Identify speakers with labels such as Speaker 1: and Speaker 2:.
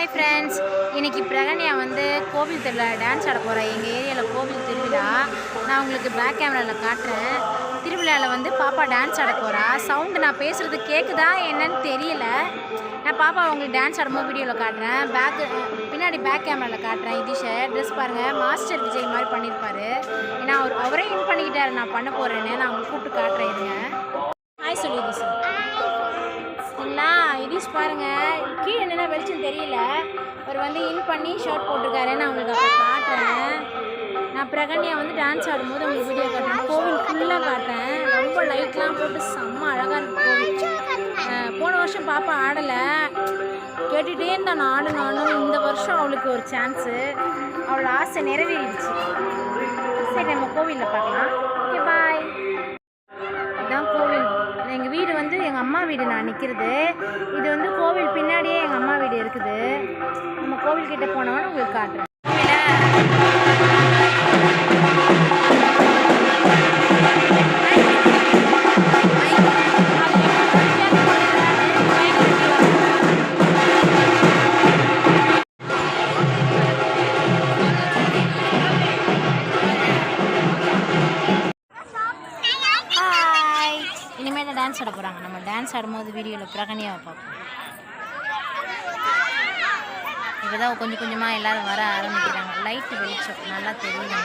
Speaker 1: Hi friends, இன்றைக்கி பிரகன்யா வந்து கோவில் திருவிழா டான்ஸ் ஆட போகிறேன். எங்கள் ஏரியாவில் கோவில் திருவிழா. நான் உங்களுக்கு பேக் கேமராவில் காட்டுறேன். திருவிழாவில் வந்து பாப்பா டான்ஸ் ஆட போகிறா. சவுண்டு நான் பேசுகிறது கேட்குதா என்னன்னு தெரியல. நான் பாப்பா உங்களுக்கு டான்ஸ் ஆடும்போது வீடியோவில் காட்டுறேன். பின்னாடி பேக் கேமராவில் காட்டுறேன். இதிஷை ட்ரெஸ் பாருங்கள், மாஸ்டர் விஜய் மாதிரி பண்ணியிருப்பார். ஏன்னா அவரே இன் பண்ணிக்கிட்டார் நான் பண்ண போகிறேன்னு. நான் உங்களுக்கு கூப்பிட்டு காட்டுறேன். இருங்க, ஹாய் சொல்லி இதிஷ். சரிங்களா, இதிஷ் பாருங்கள், கீழே என்னென்ன வெளிச்சம் தெரியல. அவர் வந்து இன் பண்ணி ஷர்ட் போட்டிருக்காரு. நான் உங்களுக்கு அப்போ காட்டுறேன். நான் பிரகன்யா வந்து டான்ஸ் ஆடும்போது உங்களுக்கு வீடியோ காட்டுறேன். கோவில் ஃபுல்லாக காட்டுறேன். ரொம்ப லைட்லாம் போட்டு செம்ம அழகாக இருக்குது கோவில். போன வருஷம் பாப்பா ஆடலை, கேட்டுகிட்டே இருந்தா நான் ஆடணும். இந்த வருஷம் அவளுக்கு ஒரு சான்ஸு, அவளோட ஆசை நிறைவேறிடுச்சு. சரி, நம்ம கோவிலில் பார்க்கலாம். ஓகே, பாய். இதுதான் கோவில். எங்கள் வீடு வந்து எங்கள் அம்மா வீடு. நான் நிற்கிறது இது வந்து கோவில் பின்னாடியே எங்கள் அம்மா வீடு இருக்குது. நம்ம கோவில்கிட்ட போனோன்னு உங்களுக்கு காட்டுறேன். இனிமேல் தான் டான்ஸ் ஆட போகிறாங்க. நம்ம டான்ஸ் ஆடும்போது வீடியோவில் பிரகன்யாவை பார்ப்போம். இப்போ தான் கொஞ்சம் கொஞ்சமாக எல்லோரும் வர ஆரம்பிக்கிறாங்க. லைட்டு வெளிச்சம் நல்லா தெரியுது.